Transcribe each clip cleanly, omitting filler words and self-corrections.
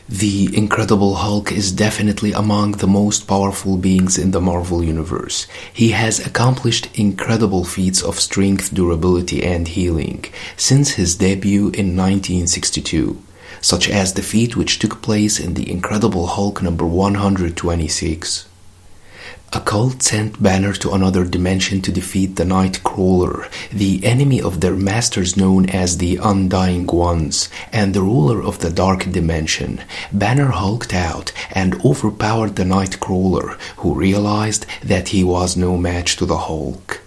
The Incredible Hulk is definitely among the most powerful beings in the Marvel Universe. He has accomplished incredible feats of strength, durability, and healing since his debut in 1962, such as the feat which took place in The Incredible Hulk number 126. A cult sent Banner to another dimension to defeat the Nightcrawler, the enemy of their masters known as the Undying Ones, and the ruler of the Dark Dimension. Banner hulked out and overpowered the Nightcrawler, who realized that he was no match to the Hulk.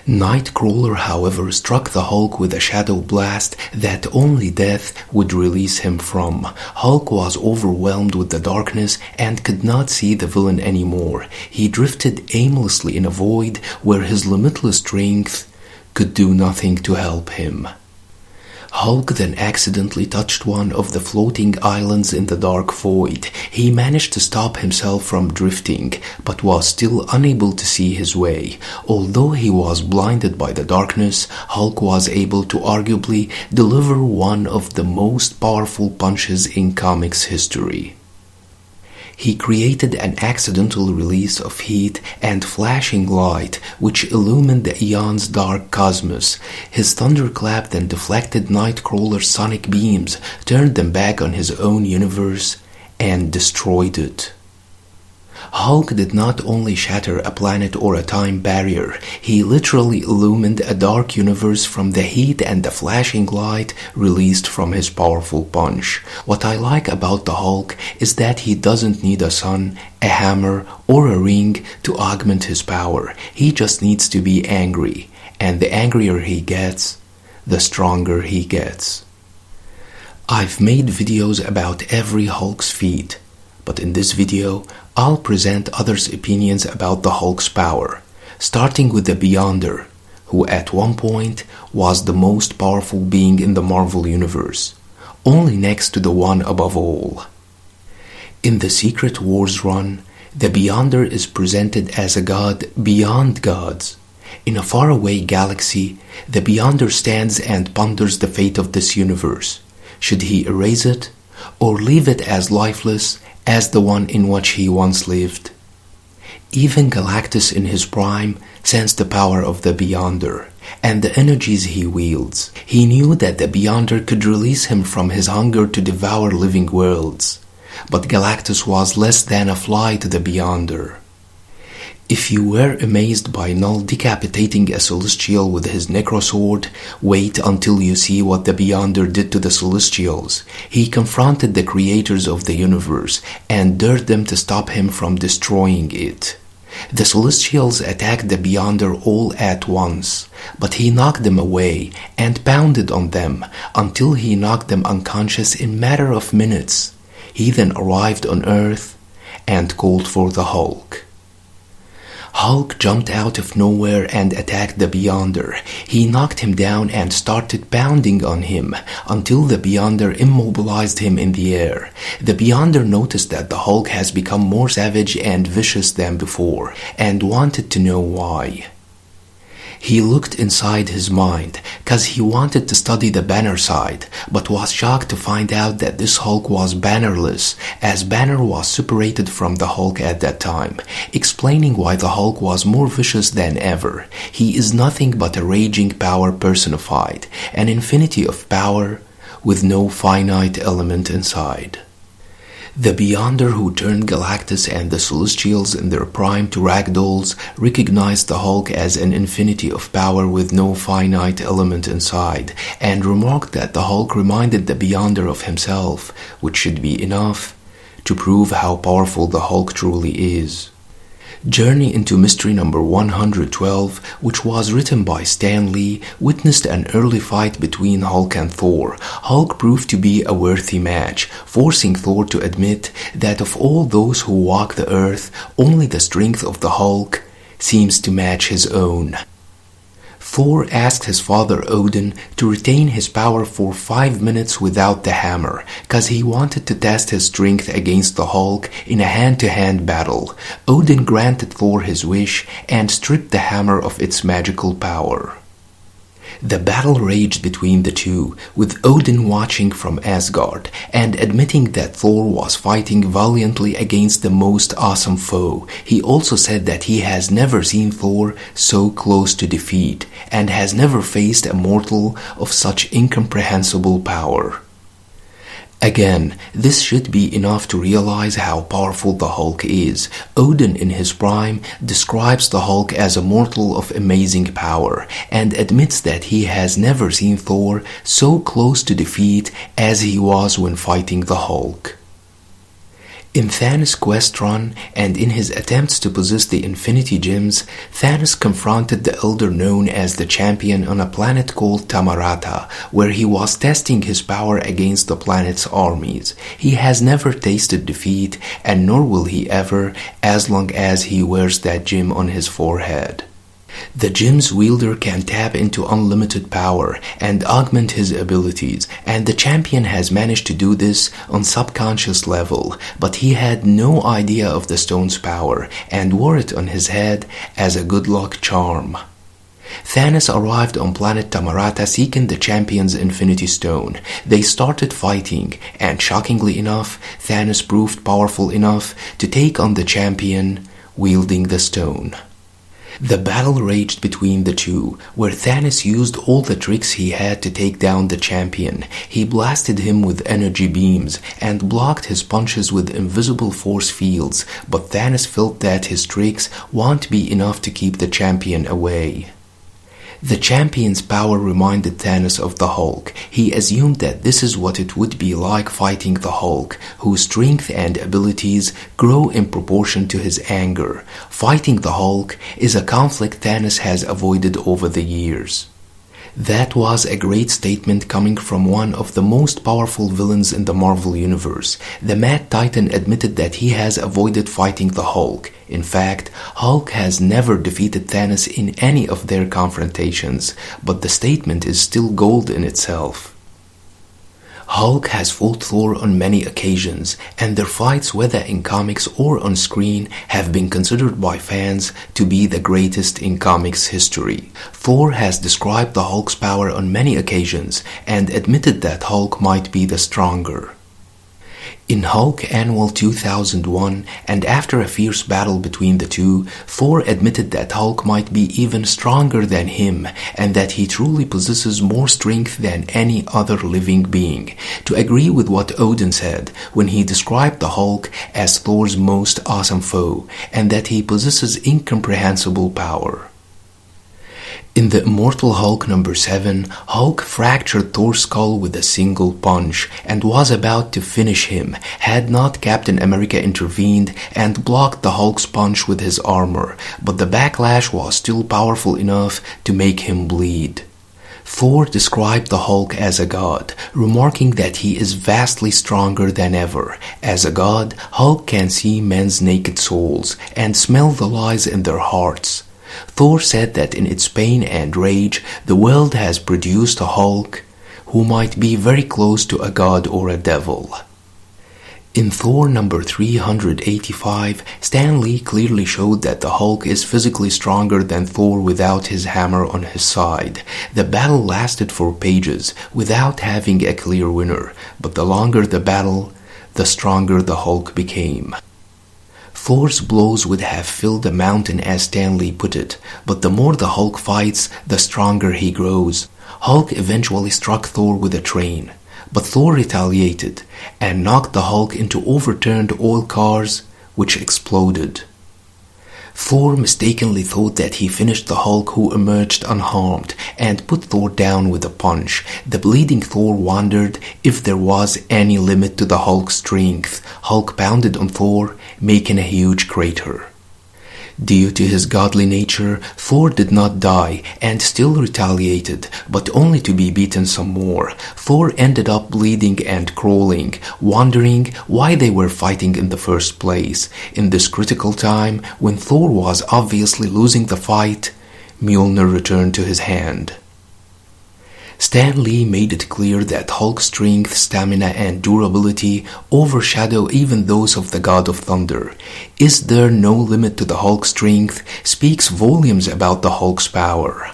Nightcrawler, however, struck the Hulk with a shadow blast that only death would release him from. Hulk was overwhelmed with the darkness and could not see the villain anymore. He drifted aimlessly in a void where his limitless strength could do nothing to help him. Hulk then accidentally touched one of the floating islands in the dark void. He managed to stop himself from drifting, but was still unable to see his way. Although he was blinded by the darkness, Hulk was able to arguably deliver one of the most powerful punches in comics history. He created an accidental release of heat and flashing light which illumined the eon's dark cosmos. His thunderclap then deflected Nightcrawler's sonic beams, turned them back on his own universe, and destroyed it. Hulk did not only shatter a planet or a time barrier, he literally illumined a dark universe from the heat and the flashing light released from his powerful punch. What I like about the Hulk is that he doesn't need a sun, a hammer, or a ring to augment his power. He just needs to be angry, and the angrier he gets, the stronger he gets. I've made videos about every Hulk's feat, but in this video, I'll present others' opinions about the Hulk's power, starting with the Beyonder, who at one point was the most powerful being in the Marvel Universe, only next to the one above all. In the Secret Wars run, the Beyonder is presented as a god beyond gods. In a faraway galaxy, the Beyonder stands and ponders the fate of this universe. Should he erase it, or leave it as lifeless as the one in which he once lived? Even Galactus in his prime sensed the power of the Beyonder and the energies he wields. He knew that the Beyonder could release him from his hunger to devour living worlds, but Galactus was less than a fly to the Beyonder. If you were amazed by Null decapitating a Celestial with his Necrosword, wait until you see what the Beyonder did to the Celestials. He confronted the creators of the universe and dared them to stop him from destroying it. The Celestials attacked the Beyonder all at once, but he knocked them away and pounded on them until he knocked them unconscious in a matter of minutes. He then arrived on Earth and called for the Hulk. Hulk jumped out of nowhere and attacked the Beyonder. He knocked him down and started pounding on him until the Beyonder immobilized him in the air. The Beyonder noticed that the Hulk has become more savage and vicious than before and wanted to know why. He looked inside his mind, cause he wanted to study the Banner side, but was shocked to find out that this Hulk was bannerless, as Banner was separated from the Hulk at that time, explaining why the Hulk was more vicious than ever. He is nothing but a raging power personified, an infinity of power with no finite element inside. The Beyonder, who turned Galactus and the Celestials in their prime to ragdolls, recognized the Hulk as an infinity of power with no finite element inside, and remarked that the Hulk reminded the Beyonder of himself, which should be enough to prove how powerful the Hulk truly is. Journey into Mystery number 112, which was written by Stan Lee, witnessed an early fight between Hulk and Thor. Hulk proved to be a worthy match, forcing Thor to admit that of all those who walk the earth, only the strength of the Hulk seems to match his own. Thor asked his father Odin to retain his power for 5 minutes without the hammer, cause he wanted to test his strength against the Hulk in a hand-to-hand battle. Odin granted Thor his wish and stripped the hammer of its magical power. The battle raged between the two, with Odin watching from Asgard and admitting that Thor was fighting valiantly against the most awesome foe. He also said that he has never seen Thor so close to defeat and has never faced a mortal of such incomprehensible power. Again, this should be enough to realize how powerful the Hulk is. Odin in his prime describes the Hulk as a mortal of amazing power and admits that he has never seen Thor so close to defeat as he was when fighting the Hulk. In Thanos' quest run and in his attempts to possess the Infinity Gems, Thanos confronted the Elder known as the Champion on a planet called Tamarata, where he was testing his power against the planet's armies. He has never tasted defeat, and nor will he ever, as long as he wears that gem on his forehead. The gem's wielder can tap into unlimited power and augment his abilities, and the champion has managed to do this on subconscious level, but he had no idea of the stone's power and wore it on his head as a good luck charm. Thanos arrived on planet Tamarata seeking the champion's Infinity Stone. They started fighting, and shockingly enough, Thanos proved powerful enough to take on the champion wielding the stone. The battle raged between the two, where Thanos used all the tricks he had to take down the champion. He blasted him with energy beams and blocked his punches with invisible force fields, but Thanos felt that his tricks won't be enough to keep the champion away. The champion's power reminded Thanos of the Hulk. He assumed that this is what it would be like fighting the Hulk, whose strength and abilities grow in proportion to his anger. Fighting the Hulk is a conflict Thanos has avoided over the years. That was a great statement coming from one of the most powerful villains in the Marvel Universe. The Mad Titan admitted that he has avoided fighting the Hulk. In fact, Hulk has never defeated Thanos in any of their confrontations, but the statement is still gold in itself. Hulk has fought Thor on many occasions, and their fights, whether in comics or on screen, have been considered by fans to be the greatest in comics history. Thor has described the Hulk's power on many occasions and admitted that Hulk might be the stronger. In Hulk Annual 2001, and after a fierce battle between the two, Thor admitted that Hulk might be even stronger than him, and that he truly possesses more strength than any other living being, to agree with what Odin said when he described the Hulk as Thor's most awesome foe, and that he possesses incomprehensible power. In the Immortal Hulk number 7, Hulk fractured Thor's skull with a single punch and was about to finish him had not Captain America intervened and blocked the Hulk's punch with his armor, but the backlash was still powerful enough to make him bleed. Thor described the Hulk as a god, remarking that he is vastly stronger than ever. As a god, Hulk can see men's naked souls and smell the lies in their hearts. Thor said that in its pain and rage, the world has produced a Hulk who might be very close to a god or a devil. In Thor number 385, Stan Lee clearly showed that the Hulk is physically stronger than Thor without his hammer on his side. The battle lasted for pages without having a clear winner, but the longer the battle, the stronger the Hulk became. Thor's blows would have filled a mountain, as Stan Lee put it, but the more the Hulk fights, the stronger he grows. Hulk eventually struck Thor with a train, but Thor retaliated and knocked the Hulk into overturned oil cars, which exploded. Thor mistakenly thought that he finished the Hulk, who emerged unharmed, and put Thor down with a punch. The bleeding Thor wondered if there was any limit to the Hulk's strength. Hulk pounded on Thor, making a huge crater. Due to his godly nature, Thor did not die and still retaliated, but only to be beaten some more. Thor ended up bleeding and crawling, wondering why they were fighting in the first place. In this critical time, when Thor was obviously losing the fight, Mjolnir returned to his hand. Stan Lee made it clear that Hulk's strength, stamina, and durability overshadow even those of the God of Thunder. "Is there no limit to the Hulk's strength?" speaks volumes about the Hulk's power.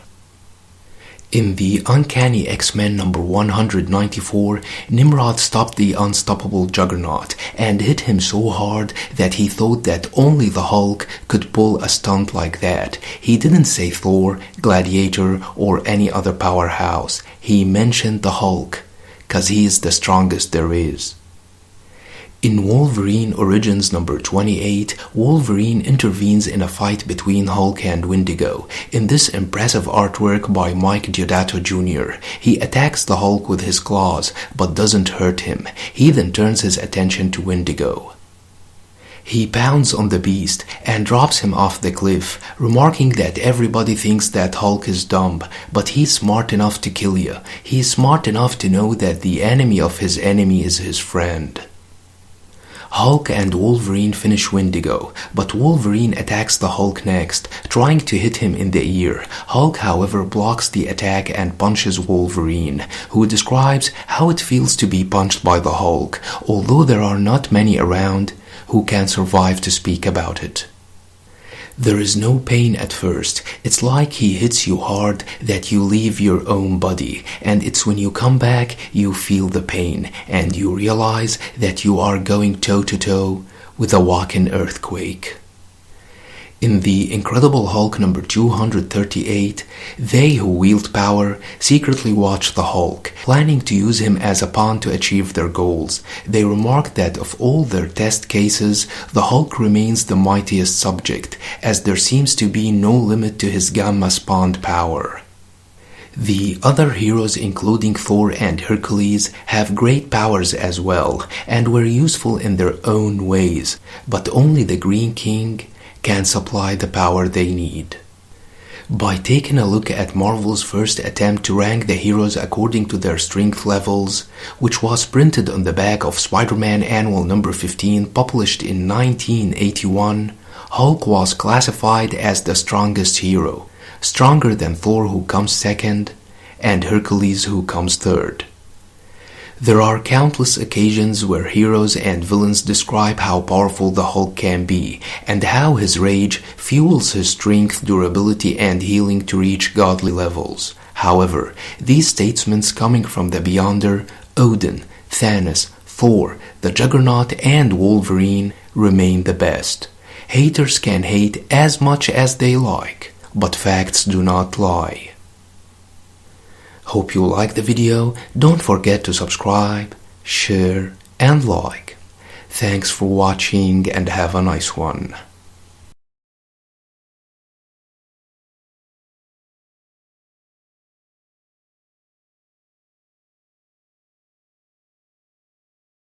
In the Uncanny X-Men number 194, Nimrod stopped the unstoppable Juggernaut and hit him so hard that he thought that only the Hulk could pull a stunt like that. He didn't say Thor, Gladiator, or any other powerhouse. He mentioned the Hulk, 'cause he is the strongest there is. In Wolverine Origins number 28, Wolverine intervenes in a fight between Hulk and Wendigo. In this impressive artwork by Mike Deodato Jr., he attacks the Hulk with his claws, but doesn't hurt him. He then turns his attention to Wendigo. He pounds on the beast and drops him off the cliff, remarking that everybody thinks that Hulk is dumb, but he's smart enough to kill you. He's smart enough to know that the enemy of his enemy is his friend. Hulk and Wolverine finish Wendigo, but Wolverine attacks the Hulk next, trying to hit him in the ear. Hulk, however, blocks the attack and punches Wolverine, who describes how it feels to be punched by the Hulk, although there are not many around who can survive to speak about it. There is no pain at first. It's like he hits you hard that you leave your own body, and it's when you come back you feel the pain and you realize that you are going toe-to-toe with a walking earthquake. In The Incredible Hulk number 238, they who wield power secretly watch the Hulk, planning to use him as a pawn to achieve their goals. They remark that of all their test cases, the Hulk remains the mightiest subject, as there seems to be no limit to his gamma-spawned power. The other heroes, including Thor and Hercules, have great powers as well, and were useful in their own ways, but only the Green King can supply the power they need. By taking a look at Marvel's first attempt to rank the heroes according to their strength levels, which was printed on the back of Spider-Man Annual number 15 published in 1981, Hulk was classified as the strongest hero, stronger than Thor, who comes second, and Hercules, who comes third. There are countless occasions where heroes and villains describe how powerful the Hulk can be, and how his rage fuels his strength, durability, and healing to reach godly levels. However, these statements coming from the Beyonder, Odin, Thanos, Thor, the Juggernaut, and Wolverine remain the best. Haters can hate as much as they like, but facts do not lie. Hope you liked the video. Don't forget to subscribe, share, and like. Thanks for watching and have a nice one.